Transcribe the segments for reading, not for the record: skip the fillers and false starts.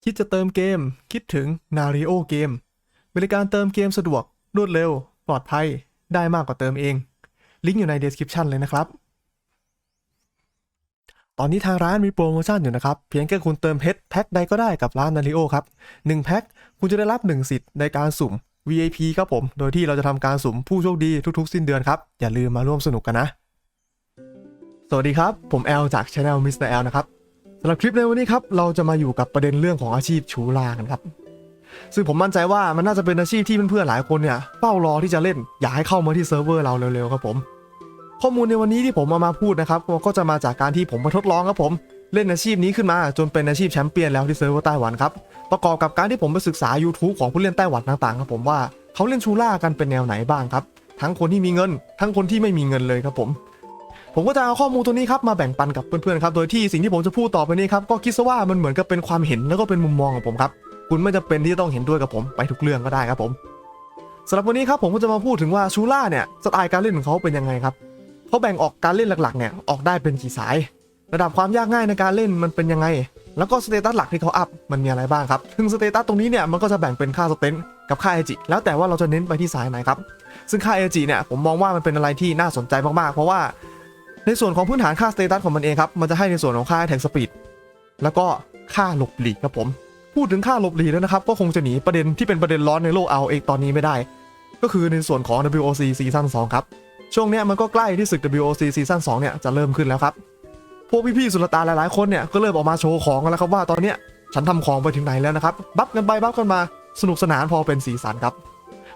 คิดจะเติมเกมคิดถึง Nario เกมบริการเติมเกมสะดวกรวดเร็วปลอดภัยได้มากกว่าเติมเองลิงก์อยู่ใน description เลยนะครับตอนนี้ทางร้านมีโปรโมชั่นอยู่นะครับเพียงแค่คุณเติมเพชรแพ็คใดก็ได้กับร้าน Nario ครับ1แพ็คคุณจะได้รับ1สิทธิ์ในการสุ่ม VIP ครับผมโดยที่เราจะทำการสุ่มผู้โชคดีทุกๆสิ้นเดือนครับอย่าลืมมาร่วมสนุกกันนะสวัสดีครับผมแอลจาก Channel Mr. L นะครับสำหรับคลิปในวันนี้ครับเราจะมาอยู่กับประเด็นเรื่องของอาชีพชูล่ากันครับซึ่งผมมั่นใจว่ามันน่าจะเป็นอาชีพที่เพื่อนๆหลายคนเนี่ยเฝ้ารอที่จะเล่นอยากให้เข้ามาที่เซิร์ฟเวอร์เราเร็วๆครับผมข้อมูลในวันนี้ที่ผมมาพูดนะครับก็จะมาจากการที่ผมมาทดลองครับผมเล่นอาชีพนี้ขึ้นมาจนเป็นอาชีพแชมเปี้ยนแล้วที่เซิร์ฟเวอร์ไต้หวันครับประกอบกับการที่ผมไปศึกษา YouTube ของผู้เล่นไต้หวันต่างๆครับผมว่าเขาเล่นชูล่ากันเป็นแนวไหนบ้างครับทั้งคนที่มีเงินทั้งคนที่ไม่มีเงินเลยครับผมก็จะเอาข้อมูลตัวนี้ครับมาแบ่งปันกับเพื่อนๆครับโดยที่สิ่งที่ผมจะพูดต่อไปนี้ครับก็คิดซะว่ามันเหมือนกับเป็นความเห็นแล้วก็เป็นมุมมองของผมครับคุณไม่จำเป็นที่จะต้องเห็นด้วยกับผมไปทุกเรื่องก็ได้ครับผมสำหรับวันนี้ครับผมก็จะมาพูดถึงว่าชูล่าเนี่ยสไตล์การเล่นของเขาเป็นยังไงครับเขาแบ่งออกการเล่นหลักๆเนี่ยออกได้เป็นกี่สายระดับความยากง่ายในการเล่นมันเป็นยังไงแล้วก็สเตตัสหลักที่เขาอัพมันมีอะไรบ้างครับซึ่งสเตตัสตรงนี้เนี่ยมันก็จะแบ่งเป็นค่าสเตนกับค่าเอจิแล้วแต่ว่าเราจะเน้นไปที่สายไหนครับซึ่งค่าเอจิเนี่ยผมมองว่ามันเป็นอะไรที่น่าสนใจมากๆเพราะว่าในส่วนของพื้นฐานค่าสเตตัสของมันเองครับมันจะให้ในส่วนของค่าแท็กสปีดแล้วก็ค่าหลบหลีกครับผมพูดถึงค่าหลบหลีกแล้วนะครับก็คงจะหนีประเด็นที่เป็นประเด็นร้อนในโลก ROX ตอนนี้ไม่ได้ก็คือในส่วนของ WOC ซีซั่น2ครับช่วงนี้มันก็ใกล้ที่ศึก WOC ซีซั่น2เนี่ยจะเริ่มขึ้นแล้วครับพวกพี่ๆสุลต่านหลายๆคนเนี่ยก็เริ่มออกมาโชว์ของกันแล้วครับว่าตอนเนี้ยฉันทำของไปถึงไหนแล้วนะครับบัฟกันไปบัฟกันมาสนุกสนานพอเป็นสีสันครับ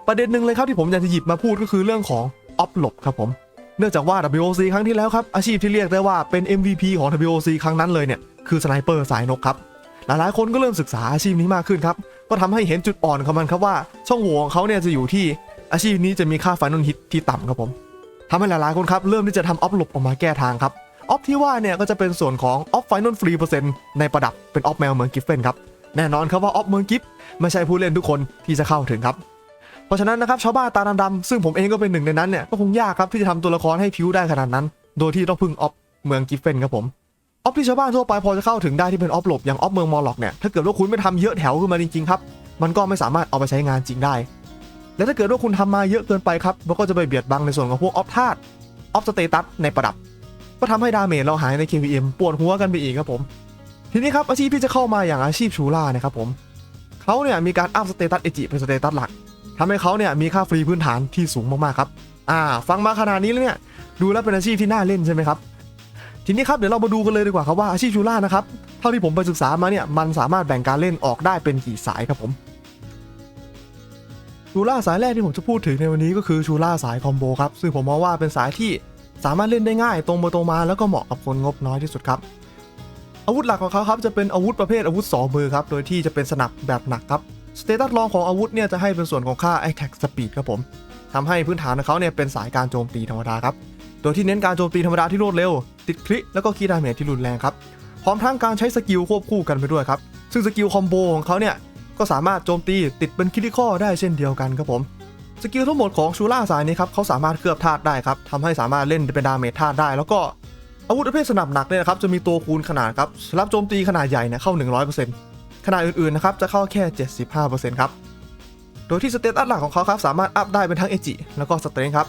ประเด็นหนึ่งเลยครับที่ผมอยากจะหยิบมาพูดก็คือเรื่องของออฟหลบครับผมเนื่องจากว่า WOC ครั้งที่แล้วครับอาชีพที่เรียกได้ว่าเป็น MVP ของ WOC ครั้งนั้นเลยเนี่ยคือสไนเปอร์สายนกครับหลายๆคนก็เริ่มศึกษาอาชีพนี้มากขึ้นครับก็ทำให้เห็นจุดอ่อนของมันครับว่าช่องโหว่ของเขาเนี่ยจะอยู่ที่อาชีพนี้จะมีค่าไฟนอลฮิตที่ต่ำครับผมทำให้หลายๆคนครับเริ่มที่จะทำออฟหลบออกมาแก้ทางครับออฟที่ว่าเนี่ยก็จะเป็นส่วนของออฟไฟนอลฟรีเปอร์เซ็นต์ในประดับเป็นออฟแมวเมืองกิฟเฟนครับแน่นอนครับว่าออฟเมืองกิฟไม่ใช่ผู้เล่นทุกคนที่จะเข้าถึงครับเพราะฉะนั้นนะครับชาวบ้านตาดำๆซึ่งผมเองก็เป็นหนึ่งในนั้นเนี่ยก็คงยากครับที่จะทำตัวละครให้ผิวได้ขนาดนั้นโดยที่ต้องพึ่งออฟเมืองกิฟเฟนครับผมออฟที่ชาวบ้านทั่วไปพอจะเข้าถึงได้ที่เป็นออฟหลบอย่างออฟเมืองมอลล็อกเนี่ยถ้าเกิดว่าคุณไม่ทำเยอะแถวขึ้นมาจริงๆครับมันก็ไม่สามารถเอาไปใช้งานจริงได้และถ้าเกิดว่าคุณทำมาเยอะเกินไปครับมันก็จะไปเบียดบังในส่วนของพวกออฟธาตุออฟสเตตัสในประดับก็ทำให้ดาเมจเราหายใน KVM ปวดหัวกันไปอีกครับผมทีนี้ครับอาชีพที่จะเข้ามาอย่างอาชีพชูล่านะครับผมเขาเนี่ยมีการอัพสเตตัสเอจิเป็นสเตตัสหลักทำให้เขาเนี่ยมีค่าฟรีพื้นฐานที่สูงมากๆครับฟังมาขนาดนี้แล้วเนี่ยดูแล้วเป็นอาชีพที่น่าเล่นใช่ไหมครับทีนี้ครับเดี๋ยวเรามาดูกันเลยดีกว่าครับว่าอาชีพชูล่านะครับเท่าที่ผมไปศึกษามาเนี่ยมันสามารถแบ่งการเล่นออกได้เป็นกี่สายครับผมชูล่าสายแรกที่ผมจะพูดถึงในวันนี้ก็คือชูล่าสายคอมโบครับซึ่งผมมองว่าเป็นสายที่สามารถเล่นได้ง่ายตรงไปตรงมาแล้วก็เหมาะกับคนงบน้อยที่สุดครับอาวุธหลักของเขาครับจะเป็นอาวุธประเภทอาวุธ2มือครับโดยที่จะเป็นสนับแบบหนักครับสเตตัสรองของอาวุธเนี่ยจะให้เป็นส่วนของค่า Attack Speed ครับผมทำให้พื้นฐานของเขาเนี่ยเป็นสายการโจมตีธรรมดาครับโดยที่เน้นการโจมตีธรรมดาที่รวดเร็วติดคลิแล้วก็คีย์ดาเมจที่รุนแรงครับพร้อมทั้งการใช้สกิลควบคู่กันไปด้วยครับซึ่งสกิลคอมโบของเขาเนี่ยก็สามารถโจมตีติดเป็นคริติคอลได้เช่นเดียวกันครับผมสกิลทั้งหมดของชูล่าสายนี้ครับเขาสามารถเคลือบธาตุได้ครับทำให้สามารถเล่นเป็นดาเมจธาตุได้แล้วก็อาวุธประเภทสนับหนักเนี่ยนะครับจะมีตัวคูณขนาดครับรับโจมตีขนาดใหญ่เนี่ยเข้า 100% ขนาดอื่นๆนะครับจะเข้าแค่ 75% ครับโดยที่สเตตัสหลักของเขาครับสามารถอัพได้เป็นทั้งเอจิแล้วก็สเตรนท์ครั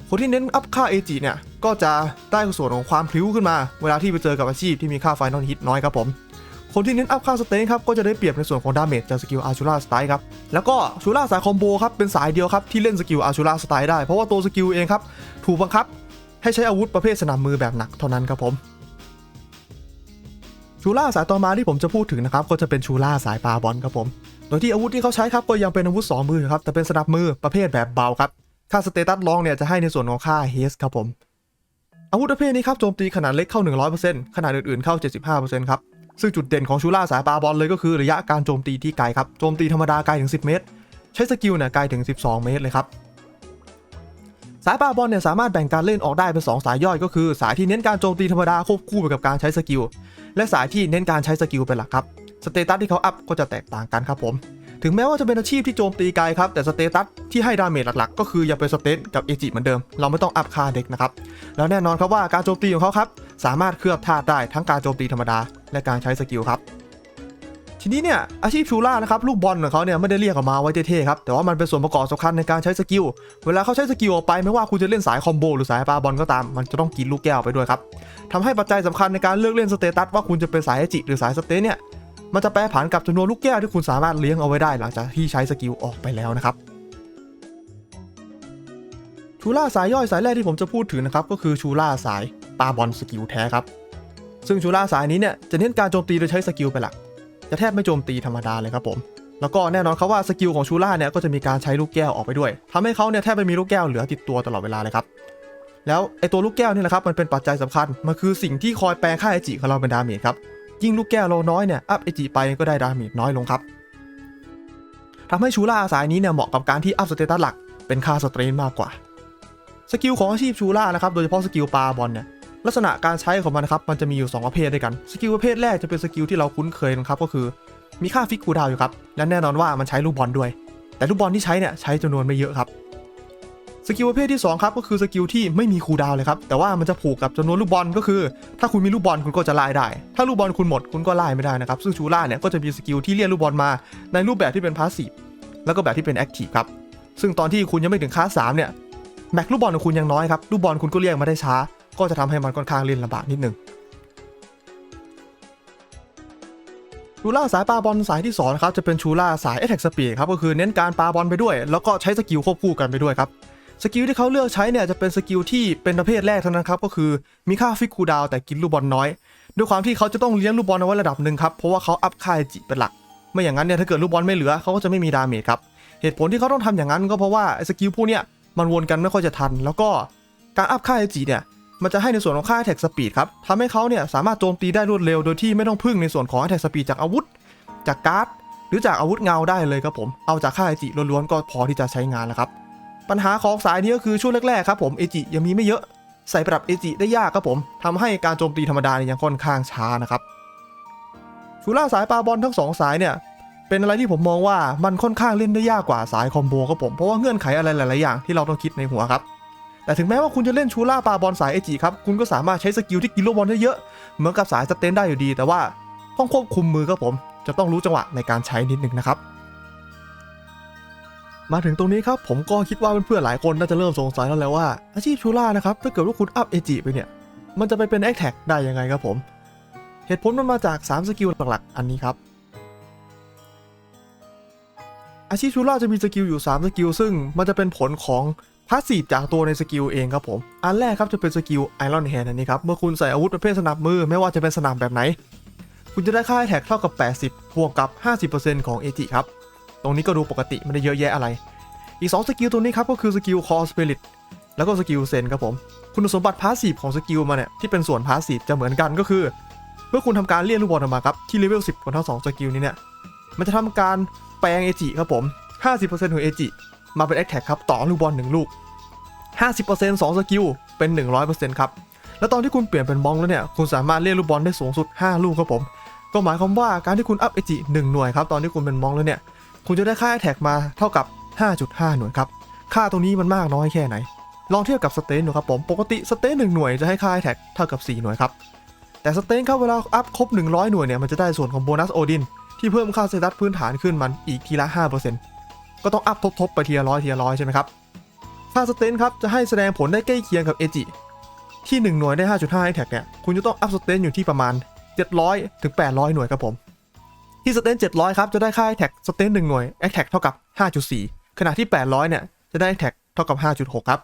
บคนที่เน้นอัพค่าเอจิเนี่ยก็จะได้ส่วนของความพลิ้วขึ้นมาเวลาที่ไปเจอกับอาชีพที่มีค่าไฟนอลฮิตน้อยครับผมคนที่เน้นอัพค่าสเตนครับก็จะได้เปรียบในส่วนของดาเมจจากสกิลอาชูล่าสไตล์ครับแล้วก็ชูล่าสายคอมโบครับเป็นสายเดียวครับที่เล่นสกิลอาชูล่าสไตล์ได้เพราะว่าตัวสกิลเองครับถูกบังคับให้ใช้อาวุธประเภทสนับมือแบบหนักเท่านั้นครับผมชูล่าสายต่อมาที่ผมจะพูดถึงนะครับก็จะเป็นชูล่าสายปาบอลครับผมโดยที่อาวุธที่เขาใช้ครับก็ยังเป็นอาวุธ2มือครับแต่เป็นสนับมือประเภทแบบเบาครับค่าสเตตัสรองเนี่ยจะให้ในส่วนของค่าเฮสครับผมอาวุธประเภทนี้ครับโจมตีขนาดเล็กเข้า 100% ขนาดอื่นๆเข้า 75% ครับซึ่งจุดเด่นของชูล่าสายปาบอลเลยก็คือระยะการโจมตีที่ไกลครับโจมตีธรรมดาไกลถึง10 เมตรใช้สกิลเนี่ยไกลถึง12 เมตรเลยครับสายปาบอลเนี่ยสามารถแบ่งการเล่นออกได้เป็น2สายย่อยก็คือสายที่เน้นการโจมตีธรรมดาควบคู่ไปกับการใช้สกิลและสายที่เน้นการใช้สกิลเป็นหลักครับสเตตัสที่เขาอัพก็จะแตกต่างกันครับผมถึงแม้ว่าจะเป็นอาชีพที่โจมตีไกลครับแต่สเตตัสที่ให้ดาเมจหลักๆก็คือยังเป็นสเตตกับเอจิเหมือนเดิมเราไม่ต้องอัพค่าเด็กนะครับแล้วแน่นอนครับว่าการโจมตีของเขาครับสามารถเคลือบธาตุได้ทั้งการโจมตีธรรมดาและการใช้สกิลครับท ทีนี้เนี่ยอาชีพชูล่านะครับลูกบอลของเขาเนี่ยไม่ได้เรียกออกมาไว้เท่ๆครับแต่ว่ามันเป็นส่วนประกอบสำคัญในการใช้สกิลเวลาเขาใช้สกิลออกไปไม่ว่าคุณจะเล่นสายคอมโบหรือสายปาบอลก็ตามมันจะต้องกินลูกแก้วไปด้วยครับทำให้ปัจจัยสำคัญในการเลือกเล่นสเตตัสว่าคุณจะเป็นสายเอจิหรือสายสเตนเนี่ยมันจะแปรผันกับจำนวนลูกแก้วที่คุณสามารถเลี้ยงเอาไว้ได้หลังจากที่ใช้สกิลออกไปแล้วนะครับชูล่าสายย่อยสายแรกที่ผมจะพูดถึงนะครับก็คือชูล่าสายปาบอลสกิลแท้ครับซึ่งชูล่าสายนี้เนี่ยจะเน้นการโจมตีโดยใช้สกิลเป็นหลักจะแทบไม่โจมตีธรรมดาเลยครับผมแล้วก็แน่นอนครับว่าสกิลของชูล่าเนี่ยก็จะมีการใช้ลูกแก้วออกไปด้วยทำให้เขาเนี่ยแทบไม่มีลูกแก้วเหลือติดตัวตลอดเวลาเลยครับแล้วไอตัวลูกแก้วนี่แหละครับมันเป็นปัจจัยสำคัญมันคือสิ่งที่คอยแปลงค่าเอจิของเราเป็นดาเมจครับยิ่งลูกแก้วเราน้อยเนี่ยอัพเอจิไปก็ได้ดาเมจน้อยลงครับทำให้ชูล่าสายนี้เนี่ยเหมาะกับการที่อัพสเตตัสหลักเป็นค่าสเตรนมากกว่าสกิลของอาชีพชูล่านะครับโดยเฉพาะสกิลปาบอลเนี่ยลักษณะการใช้ของมันนะครับมันจะมีอยู่2ประเภทด้วยกันสกิลประเภทแรกจะเป็นสกิลที่เราคุ้นเคยนะครับก็คือมีค่าฟิกคูลดาวน์อยู่ครับและแน่นอนว่ามันใช้ลูกบอลด้วยแต่ลูกบอลที่ใช้เนี่ยใช้จำนวนไม่เยอะครับสกิลประเภทที่2ครับก็คือสกิลที่ไม่มีคูลดาวน์เลยครับแต่ว่ามันจะผูกกับจำนวนลูกบอลก็คือถ้าคุณมีลูกบอลคุณก็จะไล่ได้ถ้าลูกบอลคุณหมดคุณก็ไล่ไม่ได้นะครับซึ่งชูล่าเนี่ยก็จะมีสกิลที่เรียกลูกบอลมาในรูปแบบที่เป็นพาสซีฟแล้วก็แบบที่เป็นแอคทีฟครับซึ่งตอนที่คุณยังไม่ถึงคลาส3เนี่ยแม็กลูกบอลของคุณยังน้อยครับลูกบอลคุณก็เรียกมาได้ช้าก็จะทำให้มันค่อนข้างเล่นลำบากนิดนึงชูล่าสายปาบอลสายที่2ครับจะเป็นชูล่าสาย Attack Speed ครับก็คือเน้นการปาบอลไปด้วยแล้วก็ใช้สกิลควบคู่กันไปด้วยครับสกิลที่เขาเลือกใช้เนี่ยจะเป็นสกิลที่เป็นประเภทแรกเท่านั้นครับก็คือมีค่าฟิกคูลดาวน์แต่กินลูกบอลน้อยด้วยความที่เขาจะต้องเลี้ยงลูกบอลเอาไว้ระดับหนึ่งครับเพราะว่าเขาอัพค่าเอจิเป็นหลักไม่อย่างนั้นเนี่ยถ้าเกิดลูกบอลไม่เหลือเขาก็จะไม่มีดาเมจครับเหตุผลที่เขาต้องทำอย่างนั้นก็เพราะว่าสกิลพวกเนี้ยมันวนกันไม่ค่อยจะทันแล้วก็การอัพค่าเอจิเนี่ยมันจะให้ในส่วนของค่า Attack Speed ครับทำให้เขาเนี่ยสามารถโจมตีได้รวดเร็วโดยที่ไม่ต้องพึ่งในส่วนของ Attack Speed จากอาวุธจากการ์ดหรือจากอาวุธเงาได้เลยครับผมเอาจากค่าเอจิล้วนๆก็พอที่จะใช้งานแล้วครับปัญหาของสายนี้ก็คือช่วงแรกๆครับผมเอจิยังมีไม่เยอะใส่ปรับเอจิได้ยากครับผมทำให้การโจมตีธรรมดาเนี่ยยังค่อนข้างช้านะครับชูล่าสายปาบอลทั้ง2สายเนี่ยเป็นอะไรที่ผมมองว่ามันค่อนข้างเล่นได้ยากกว่าสายคอมโบครับผมเพราะว่าเงื่อนไขอะไรหลายๆอย่างที่เราต้องคิดในหัวครับแต่ถึงแม้ว่าคุณจะเล่นชูล่าปาบอลสายเอจิครับคุณก็สามารถใช้สกิลที่กินลูกบอลได้เยอะเหมือนกับสายสเตนได้อยู่ดีแต่ว่าต้องควบคุมมือครับผมจะต้องรู้จังหวะในการใช้นิดนึงนะครับมาถึงตรงนี้ครับผมก็คิดว่าเพื่อนๆหลายคนน่าจะเริ่มสงสัยแล้วแหละว่าอาชีพชูล่านะครับถ้าเกิดว่าคุณอัพเอจิไปเนี่ยมันจะไปเป็นแอคแท็กได้ยังไงครับผมเหตุผลมันมาจาก3สกิลหลักๆอันนี้ครับอาชีพชูล่าจะมีสกิลอยู่3สกิลซึ่งมันจะเป็นผลของพาสซีฟจากตัวในสกิลเองครับผมอันแรกครับจะเป็นสกิลไอรอนแฮนด์อันนี้ครับเมื่อคุณใส่อาวุธประเภทสนับมือไม่ว่าจะเป็นสนับแบบไหนคุณจะได้ค่าแท็กเท่ากับ80บวกกับ 50% ของเอจิครับตรงนี้ก็ดูปกติไม่ได้เยอะแยะอะไรอีก2สกิลตัวนี้ครับก็คือสกิลคอสเปริตแล้วก็สกิลเซนครับผมคุณสมบัติพาสซีฟของสกิลมาเนี่ยที่เป็นส่วนพาสซีฟจะเหมือนกันก็คือเมื่อคุณทำการเรียกลูกบอลออกมาครับที่เลเวล10ของทั้ง2สกิลนี้เนี่ยมันจะทำการแปลงเอจิครับผม 50% ของเอจิมาเป็นแอคแท็กครับต่อลูกบอล1ลูก 50% 2สกิลเป็น 100% ครับแล้วตอนที่คุณเปลี่ยนเป็นมองแล้วเนี่ยคุณสามารถเรียกลูกบอลได้สูงสุด5ลูกครับผมก็หมายความว่าการที่คุณอัพเอจิ1หน่วยครับตอนที่คุณเป็นมองแล้วเนี่ยคุณจะได้ค่าแท็กมาเท่ากับ 5.5 หน่วยครับค่าตรงนี้มันมากน้อยแค่ไหนลองเทียบกับสเตนดูครับผมปกติสเตน1หน่วยจะให้ค่าแท็กเท่ากับ4หน่วยครับแต่สเตนครับเวลาอัพครบ100หน่วยเนี่ยมันจะได้ส่วนของโบนัสโอดินที่เพิ่มค่าสเตตัสพื้นฐานขึ้นมันอีกทีละ 5% ก็ต้องอัพทบไปทีละ100ใช่ไหมครับค่าสเตนครับจะให้แสดงผลได้ใกล้เคียงกับเอจิที่1หน่วยได้ 5.5 แท็กเนี่ยคุณจะต้องอัพสเตนอยู่ที่ประมาณ700 ถึง 800 หน่วยครับผมที่สเตน700ครับจะได้ค่าแท็กสเตน1หน่วยแอคแท็กเท่ากับ 5.4 ขณะที่800เนี่ยจะได้แท็กเท่ากับ 5.6 ครับ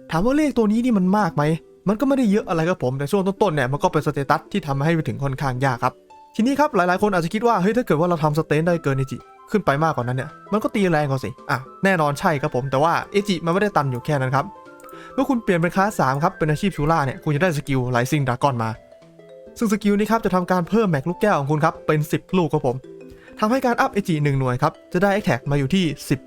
ถามว่าเลขตัวนี้นี่มันมากไหมมันก็ไม่ได้เยอะอะไรครับผมแต่ช่วงต้นๆเนี่ยมันก็เป็นสเตตัสที่ทำให้ไปถึงค่อนข้างยากครับทีนี้ครับหลายๆคนอาจจะคิดว่าเฮ้ยถ้าเกิดว่าเราทำสเตนได้เกินเอจิขึ้นไปมากกว่านั้นเนี่ยมันก็ตีแรงกว่าสิแน่นอนใช่ครับผมแต่ว่าเอจิมันไม่ได้ตันอยู่แค่นั้นครับเมื่อคุณเปลี่ยนเป็นคลาส3ครับเป็นอาชีพชูล่าเนี่ยคุณจะได้สกิลไลซิงดราก้อนมาซึ่งสกิลนี้ครับจะทำการเพิ่มแม็กลูกแก้วของคุณครับเป็น10ลูกครับผมทำให้การอัพเอจิ1หน่วยครับจะได้แอคแท็กมาอยู่ที่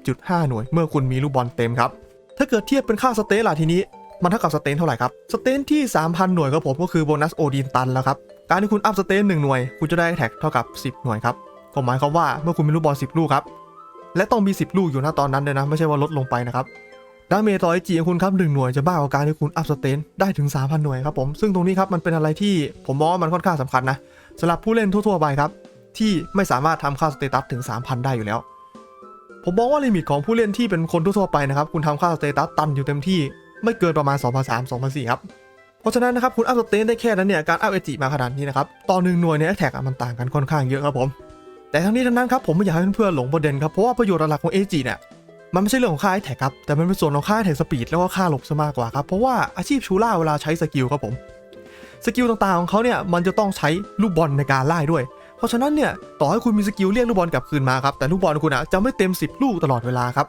10.5 หน่วยเมื่อคุณมีลูกบอลเต็มครับถ้าเกิดเทียบเป็นค่าสเตนล่ะทีนี้มันเท่ากับสเตนเท่าไหร่ครับสเตนที่ 3,000 หน่วยครับผมก็คือโบนัสโอดินตันแล้วครับการที่คุณอัพสเตน1หน่วยคุณจะได้แท็กเท่ากับ10หน่วยครับก็หมายความว่าเมื่อคุณมีลูกบอล10ลูกครับและต้องมี10ลูกอยู่ณตอนนั้นเลยนะไม่ใช่ว่าลดลงไปนะครับดาเมจต่อ IG ของคุณครับ1หน่วยจะบ้ากว่าการที่คุณอัพสเตนได้ถึง 3,000 หน่วยครับผมซึ่งตรงนี้ครับมันเป็นอะไรที่ผมมองว่ามันค่อนข้างสำคัญนะสำหรับผู้เล่นทั่วๆไปครับ ที่ไม่สามารถทำค่าสเตตัสถึง 3,000 ได้อยู่แล้วผมมองว่าลิมิตของผู้เล่นที่เป็นคนทั่วไปนะครับคุณทำค่าสเตตัสตันอยู่เต็มที่ไม่เกินประมาณ 2,300-2,400 ครับเพราะฉะนั้นนะครับคุณอัพสเตตัสได้แค่นั้นเนี่ยการอัพเอจิมาขนาดนี้นะครับต่อ1หน่วยในแอคแท็กมันต่างกันค่อนข้างเยอะครับผมแต่ทั้งนี้ทั้งนั้นครับผมไม่อยากให้เพื่อนๆหลงประเด็นครับเพราะว่าประโยชน์หลักของเอจิเนี่ยมันไม่ใช่เรื่องของค่าแอคแท็กครับแต่มันเป็นส่วนของค่าแอคแท็กสปีดแล้วก็ค่าหลบซะมากกว่าครับเพราะว่าอาชีพชูล่าเวลาใช้สกิลครับผมสกิลต่างๆของเขาเนี่ยมันจะต้องใช้ลูกบอลในการไล่ด้วยเพราะฉะนั้นเนี่ยต่อให้คุณมีสกิลเรียกลูกบอลกลับคืนมาครับแต่ลูกบอลคุณจะไม่เต็ม10ลูกตลอดเวลาครั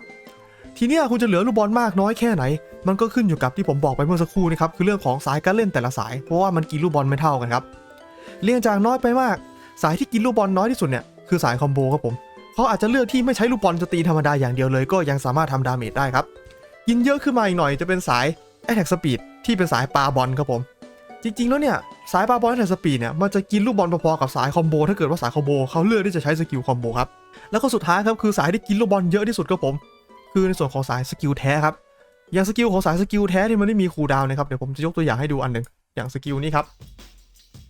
บทีเนี้ยคุณจะเหลือลูกบอลมากน้อยแค่ไหนมันก็ขึ้นอยู่กับที่ผมบอกไปเมื่อสักครู่นี่ครับคือเรื่องของสายการเล่นแต่ละสายเพราะว่ามันกินลูกบอลไม่เท่ากันครับเรียงจากน้อยไปมากสายที่กินลูกบอลน้อยที่สุดเนี่ยคือสายคอมโบครับผมเขาอาจจะเลือกที่ไม่ใช้ลูกบอลจะตีธรรมดาอย่างเดียวเลยก็ยังสามารถทำดาเมจได้ครับกินเยอะขึ้นมาอีกหน่อยจะเป็นสาย Attack Speed ที่เป็นสายปาบอลครับผมจริงๆแล้วเนี่ยสายปาบอล Attack Speed เนี่ยมันจะกินลูกบอลพอๆกับสายคอมโบถ้าเกิดว่าสายคอมโบเขาเลือกที่จะใช้สกิลคอมโบครับแล้วก็สุดท้ายครับคือสายที่กินลูกบอลเยอะที่สุดครับผมคือในส่วนของสายสกิลแท้ครับอย่างสกิลของสายสกิลแท้ที่มันไม่มีคูลดาวน์นะครับเดี๋ยวผมจะยกตัวอย่างให้ดูอันหนึ่งอย่างสกิลนี้ครั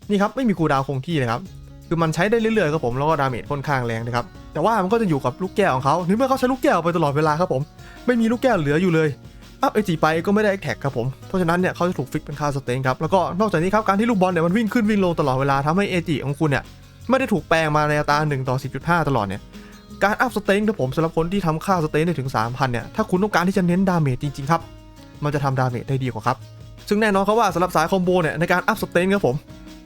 บนี่ครับไม่มีคูลดาวน์คงที่เลยครับคือมันใช้ได้เรื่อยๆครับผมแล้วก็ดาเมจค่อนข้างแรงนะครับแต่ว่ามันก็จะอยู่กับลูกแก้วของเขาเมื่อเขาใช้ลูกแก้วไปตลอดเวลาครับผมไม่มีลูกแก้วเหลืออยู่เลยอัพเอจิไปก็ไม่ได้แท็กครับผมเพราะฉะนั้นเนี่ยเขาจะถูกฟิกเป็นค่าสเตนครับแล้วก็นอกจากนี้ครับการที่ลูกบอลเนี่ยมันวิ่งขึ้นวิ่งลงตลอดเวลาทำให้เอจิของคุณเนี่ยไม่ได้ถูกแปลงมาในอัตรา1:10.5ตลอดเนี่ยการอัพสเตนครับผมสำหรับคนที่ทำค่าสเตนได้ถึง 3,000 เนี่ยถ้าคุณต้องการที่จะเน้นดาเมจจริงๆครับมันจะทำดาเมจได้ดีกว่าครับซึ่งแน่นอนครับว่าสำหรับสายคอมโบเนี่ยในการอัพสเตนครับผม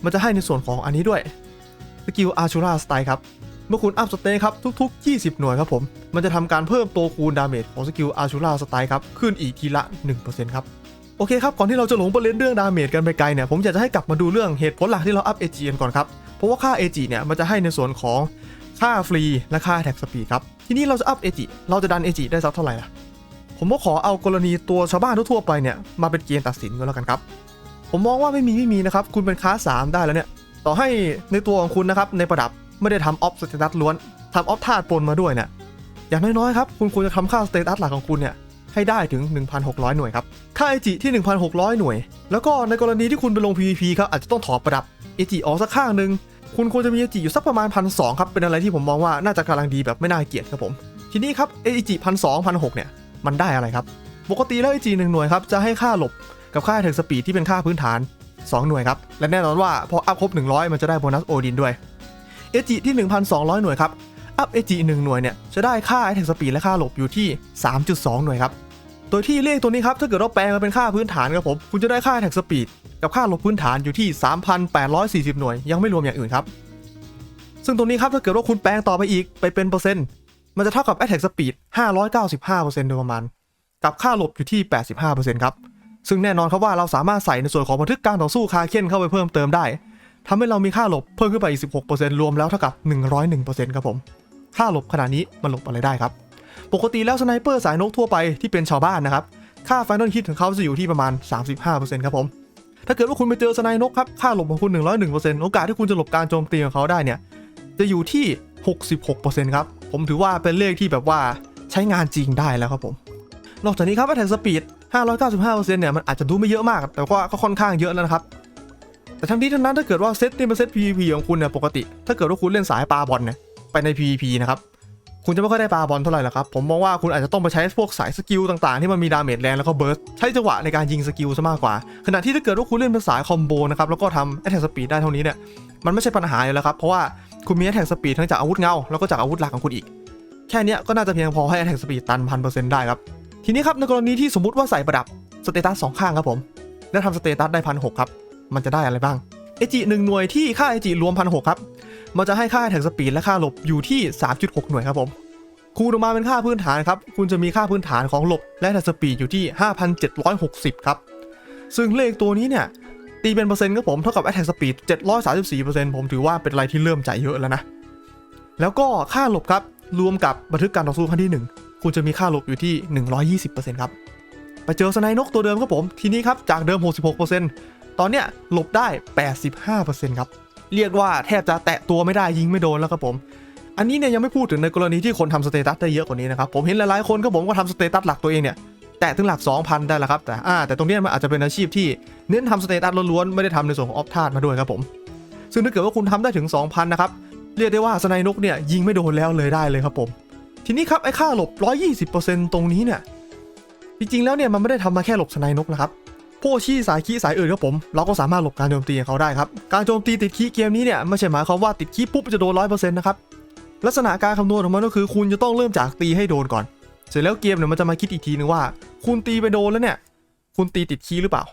มันจะให้ในส่วนของอันนี้ด้วยสกิลอาชูราสไตล์ครับเมื่อคุณอัพสเตนครับทุกๆ20หน่วยครับผมมันจะทำการเพิ่มตัวคูณดาเมจของสกิลอาชูราสไตล์ครับขึ้นอีกทีละ 1% ครับโอเคครับก่อนที่เราจะหลงประเด็นเรื่องดาเมจกันไปไกลเนี่ยผมอยากจะให้กลับมาดูเรื่องเหตุผลหลักที่เราอัพ AG กันก่อนครับเพราะว่าค่า AG เนี่ยมันจะให้ในส่วนของค่าฟรีและค่าแท็กสปีดครับทีนี้เราจะอัพ AG เราจะดัน AG ได้สักเท่าไหร่ล่ะผมก็ขอเอากรณีตัวชาวบ้านทั่วไปเนี่ยมาเป็นเกณฑ์ตัดสินกันแล้วกันครับผมมองว่าไม่มีนะครับคุณเป็นคลาส3ได้แล้วเนี่ยต่อให้ในตัวของคุณนะครับในประดับไม่ได้ทำออฟสเตตัสล้วนทำออฟธาตุปนมาด้วยเนี่ยอย่างน้อยๆครับคุณควรจะทำค่าสเตตัสหลักของคุณเนี่ยให้ได้ถึง 1,600 หน่วยครับค่า AG ที่ 1,600 หน่วยแล้วก็ในกรณีที่คุณไปลง PVP ครับอาจจะต้องถอดประดับ AG ออกสักข้างนึงคุณควรจะมี AG อยู่สักประมาณ 1,200 ครับเป็นอะไรที่ผมมองว่าน่าจะกำลังดีแบบไม่น่าเกลียดครับผมทีนี้ครับ AG 1,200 1,600 เนี่ยมันได้อะไรครับปกติแล้ว AG 1 หน่วยครับจะให้ค่าหลบกับค่าแท็กสปีดที่เป็นค่าพื้นฐาน2 หน่วยครับและแน่นอนว่าพออัพครบ100มันจะได้โบนัสโอดินด้วย AG ที่ 1,200 หน่วยครับอัพ AG 1 หน่วยเนี่ยจะได้ค่าแท็กสปีดและค่าหลบอยู่ที่ 3.2 หน่วยครับโดยที่เลขตัวนี้ครับถ้าเกิดเราแปลงมาเป็นค่าพื้นฐานครับผมคุณจะได้ค่าแท็กสปีดกับค่าหลบพื้นฐานอยู่ที่ 3,840 หน่วยยังไม่รวมอย่างอื่นครับซึ่งตรงนี้ครับถ้าเกิดว่าคุณแปลงต่อไปอีกไปเป็นเปอร์เซ็นต์มันจะเท่ากับ Attack Speed 595% โดยประมาณกับค่าหลบอยู่ที่ 85% ครับซึ่งแน่นอนครับว่าเราสามารถใส่ในส่วนของบันทึกการต่อสู้คาเค้นเข้าไปเพิ่มเติมได้ทำให้เรามีค่าหลบเพิ่มขึ้นไปอีก 16% รวมแล้วเท่ากับ 101% ครับผมค่าหลบขนาดนี้มันหลบอะไรได้ครับปกติแล้วสไนเปอร์สายนกทั่วไปที่เป็นชาวบ้านนะครับค่า Final Hit ของเขาจะอยู่ที่ประมาณ 35% ครับผมถ้าเกิดว่าคุณไปเจอสไนนกครับค่าหลบของคุณ 101% โอกาสที่คุณจะหลบการโจมตีของเขาได้เนี่ยจะอยู่ที่ 66% ครับผมถือว่าเป็นเลขที่แบบว่าใช้งานจริงได้แล้วครับผมนอกจากนี้ครับ Attack Speed 595% เนี่ยมันอาจจะดูไม่เยอะมากแต่ว่าก็ค่อนข้างเยอะแล้วนะครับแต่ทั้งนี้ทั้งนั้นถ้าเกิดว่าเซตนี่เป็นเซต PVP ของคุณเนี่ยปกติถ้าเกิดว่าคุณเล่นสายปาบอลเนี่ยไปใน PVP นะครับคุณจะไม่ค่อยได้ปาบอลเท่าไหร่หรอกครับผมมองว่าคุณอาจจะต้องไปใช้พวกสายสกิลต่างๆที่มันมีดาเมจแรงแล้วก็เบิร์สใช้จังหวะในการยิงสกิลซะมากกว่าขณะที่ถ้าเกิดว่าคุณเล่นเป็นสายคอมโบนะครับแล้วก็ทำ Attack Speed ได้เท่านี้เนี่ยมันไม่ใช่ปัญหาอยู่แล้วครับเพราะว่าคุณมี Attack Speed ทั้งจากอาวุธเงาแล้วก็จากอาวุธหลักของคุณอีกแค่นี้ก็น่าจะเพียงพอให้ Attack Speed ตัน 1,000% ได้ครับทีนี้ครับในกรณีที่สมมติว่าใส่ประดับสเตตัส2ข้างครับผมแล้วทำสเตตัสได้ 1,600 ครับมันจะได้อะไรบ้าง AG 1 หน่วยที่ค่า AG รวม 1,600 ครับมันจะให้ค่า Attack Speed และค่าหลบอยู่ที่ 3.6 หน่วยครับผมคูณออกมาเป็นค่าพื้นฐานครับคุณจะมีค่าพื้นฐานของหลบและ Attack Speed อยู่ที่ 5,760 ครับซึ่งเลขตัวนี้เนี่ยตีเป็นเปอร์เซ็นต์ครับผมเท่ากับ Attack Speed 734% ผมถือว่าเป็นอะไรที่เริ่มใจเยอะแล้วนะแล้วก็ค่าหลบครับรวมกับบันทึกการต่อสู้ครั้งที่1คุณจะมีค่าหลบอยู่ที่ 120% ครับไปเจอสไนนกตัวเดิมครับผมทีนี้ครับจากเดิม 66% ตอนเนี้ยหลบได้ 85% ครับเรียกว่าแทบจะแตะตัวไม่ได้ยิงไม่โดนแล้วครับผมอันนี้เนี่ยยังไม่พูดถึงในกรณีที่คนทำสเตตัสได้เยอะกว่านี้นะครับผมเห็นหลายๆคนครับผมก็ทำสเตตัสหลักตัวเองเนี่ยแตะถึงหลัก 2,000 ได้แล้วครับแต่ตรงนี้มันอาจจะเป็นอาชีพที่เน้นทำสเตตัสล้วนๆไม่ได้ทำในส่วนของออฟธาตุมาด้วยครับผมซึ่งถ้าเกิดว่าคุณทำได้ถึง 2,000 นะครับ เรียกได้ว่าสไนนกเนี่ยยิงไม่โดนแล้วเลยได้เลยครับผมทีนี้ครับไอ้ค่าหลบ 120% ตรงนี้เนี่ยจริงๆแล้วเนี่ยมันไม่ได้ทำมาแค่หลบสไนนกนะครับพวกชี้สายขี้สายอื่นครับผมเราก็สามารถหลบการโจมตีของเขาได้ครับการโจมตีติดขี้เกมนี้เนี่ยไม่ใช่หมายความว่าติดขี้ปุ๊บจะโดน 100% นะครับลักษณะการคำนวณของมันก็คือคุณจะต้องเริ่มจากตีให้โดนก่อนเสร็จแล้วเกมเนี่ยมันจะมาคิดอีกทีนึงว่าคุณตีไปโดนแล้วเนี่ยคุณตีติดขี้หรือเปล่า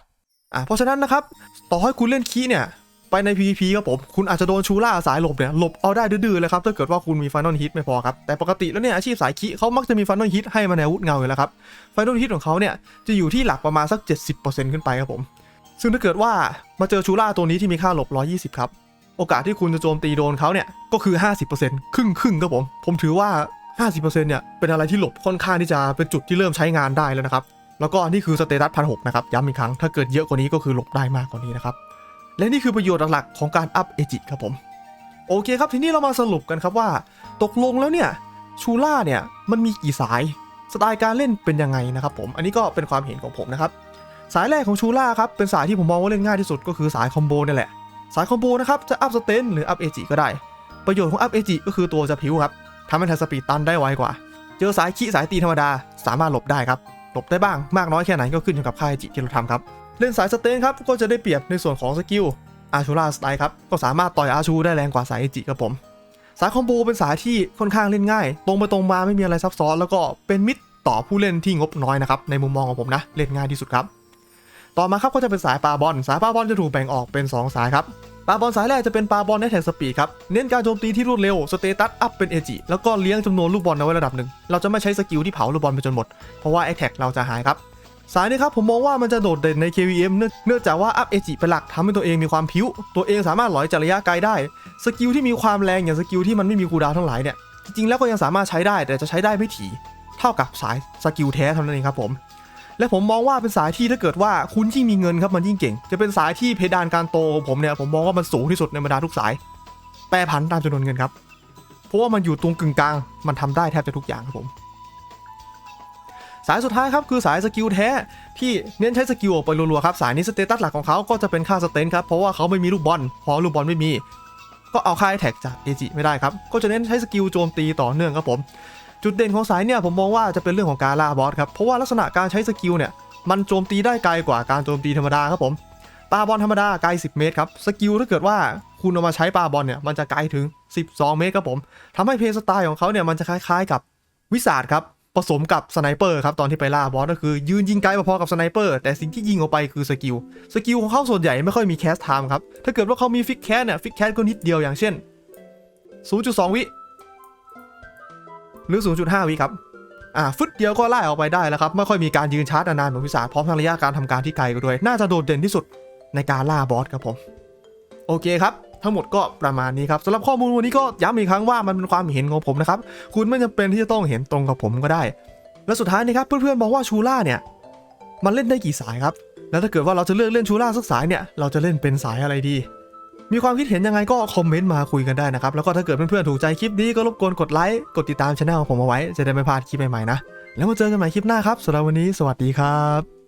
เพราะฉะนั้นนะครับต่อให้คุณเล่นขี้เนี่ยไปใน PVP ครับผมคุณอาจจะโดนชูล่าสายหลบเนี่ยหลบเอาได้ดื้อๆเลยครับถ้าเกิดว่าคุณมี Final Hit ไม่พอครับแต่ปกติแล้วเนี่ยอาชีพสายขี้เขามักจะมี Final Hit ให้มาในอาวุธเงาอยู่แล้วครับ Final Hit ของเขาเนี่ยจะอยู่ที่หลักประมาณสัก 70% ขึ้นไปครับผมซึ่งถ้าเกิดว่ามาเจอชูล่าตัวนี้ที่มีค่าหลบ 120 ครับโอกาสที่คุณจะโจมตีโดนเขาเนี่ยก็คือ 50% ครึ่งครับผมถือว่า 50% เนี่ยเป็นอะไรที่หลบค่อนข้างที่จะเป็นจุดที่เริ่มใช้งานได้แล้วนะครับแล้วก็นี่คือสเตตัส 1,600 นะครับย้ำอีกครั้งถ้าเกิดเยอะกว่านี้ก็คือหลบได้มากกว่านี้นะครับและนี่คือประโยชน์หลักๆของการอัพเอจิครับผมโอเคครับทีนี้เรามาสรุปกันครับว่าตกลงแล้วเนี่ยชูล่าเนี่ยมันมีกี่สายสไตล์การเล่นเป็นยังไงนะครับผมอันนี้ก็เป็นความเห็นของผมนะครับสายแรกของชูล่าครับเป็นสายที่ผมมองว่าเล่นง่ายที่สุดก็คือสายคอมโบนี่แหละสายคอมโบนะครับจะอัพสเตนหรืออัพเอจิก็ได้ประโยชน์ของอัพเอจิก็คือตัวจะผิวครับทำให้ทันสปีดตันได้ไวกว่าเจอสายขี้สายตีธรรมดาสามารถหลบได้ครับหลบได้บ้างมากน้อยแค่ไหนก็ขึ้นอยู่กับค่าเอจิที่เราทำครับเล่นสายสเตนครับก็จะได้เปรียบในส่วนของสกิลอาชูล่าสไตล์ครับก็สามารถต่อยอาชูได้แรงกว่าสายเอจิครับผมสายคอมโบเป็นสายที่ค่อนข้างเล่นง่ายตรงไปตรงมาไม่มีอะไรซับซ้อนแล้วก็เป็นมิตรต่อผู้เล่นที่งบน้อยนะครับในมุมมองของผมนะเล่นง่ายที่สุดครับต่อมาครับก็จะเป็นสายปาบอลสายปาบอลจะถูกแบ่งออกเป็น2สายครับปาบอลสายแรกจะเป็นปาบอลในแท็กสปีดครับเน้นการโจมตีที่รวดเร็วสเตตัสอัพเป็นเอจิแล้วก็เลี้ยงจำนวนลูกบอลเอาไว้ระดับหนึ่งเราจะไม่ใช้สกิลที่เผาลูกบอลไปจนหมดเพราะว่าแอคแท็กเราจะหายครับสายนี้ครับผมมองว่ามันจะโดดเด่นใน KVM เนื่องจากว่าอัพเอจิเป็นหลักทำให้ตัวเองมีความพิ้วตัวเองสามารถหลอยจากระยะไกลได้สกิลที่มีความแรงอย่างสกิลที่มันไม่มีคูลดาวน์ทั้งหลายเนี่ยจริงๆแล้วก็ยังสามารถใช้ได้แต่จะใช้ได้ไม่ถี่เท่ากับสายสกิลแท้เท่านั้นเองครับผมและผมมองว่าเป็นสายที่ถ้าเกิดว่าคุณยิ่งมีเงินครับมันยิ่งเก่งจะเป็นสายที่เพดานการโตของผมเนี่ยผมมองว่ามันสูงที่สุดในบรรดาทุกสายแปรผันตามจำนวนเงินครับเพราะว่ามันอยู่ตรงกึ่งกลางมันทำได้แทบจะทุกอย่างครับผมสายสุดท้ายครับคือสายสกิลแท้ที่เน้นใช้สกิลออกไปรัวๆครับสายนี้สเตตัสหลักของเขาก็จะเป็นค่าสเตนครับเพราะว่าเขาไม่มีลูกบอลพอลูกบอลไม่มีก็เอาค่าแท็กจากเอจิไม่ได้ครับก็จะเน้นใช้สกิลโจมตีต่อเนื่องครับผมจุดเด่นของสายเนี่ยผมมองว่าจะเป็นเรื่องของการล่าบอสครับเพราะว่าลักษณะการใช้สกิลเนี่ยมันโจมตีได้ไกลกว่าการโจมตีธรรมดาครับผมปาบอลธรรมดาไกล10เมตรครับสกิลถ้าเกิดว่าคุณเอามาใช้ปาบอลเนี่ยมันจะไกลถึง12เมตรครับผมทำให้เพลย์สไตล์ของเขาเนี่ยมันจะคล้ายๆกับวิสาดครับผสมกับสไนเปอร์ครับตอนที่ไปล่าบอสก็คือยืนยิงไกลพอๆกับสไนเปอร์แต่สิ่งที่ยิงออกไปคือสกิลของเขาส่วนใหญ่ไม่ค่อยมีแคสไทม์ครับถ้าเกิดว่าเขามีฟิกแคสเนี่ยฟิกแคสก็นิดเดียวอย่างเช่น 0.2 วิหรือ 0.5 วิครับฟึดเดียวก็ไล่ออกไปได้แล้วครับไม่ค่อยมีการยืนชาร์จนานๆเหมือนวิสาพร้อมทั้งระยะการทำการที่ไกลก็ด้วยน่าจะโดดเด่นที่สุดในการล่าบอสครับผมโอเคครับทั้งหมดก็ประมาณนี้ครับสำหรับข้อมูลวันนี้ก็ย้ำอีกครั้งว่ามันเป็นความเห็นของผมนะครับคุณไม่จำเป็นที่จะต้องเห็นตรงกับผมก็ได้และสุดท้ายนี้ครับเพื่อนๆบอกว่าชูล่าเนี่ยมันเล่นได้กี่สายครับแล้วถ้าเกิดว่าเราจะเลือกเล่นชูล่าสักสายเนี่ยเราจะเล่นเป็นสายอะไรดีมีความคิดเห็นยังไงก็คอมเมนต์มาคุยกันได้นะครับแล้วก็ถ้าเกิดเพื่อนๆถูกใจคลิปนี้ก็รบกวนกดไลค์กดติดตามช่องของผมเอาไว้จะได้ไม่พลาดคลิปใหม่ๆนะแล้วมาเจอกันใหม่คลิปหน้าครับสำหรับวันนี้สวัสดีครับ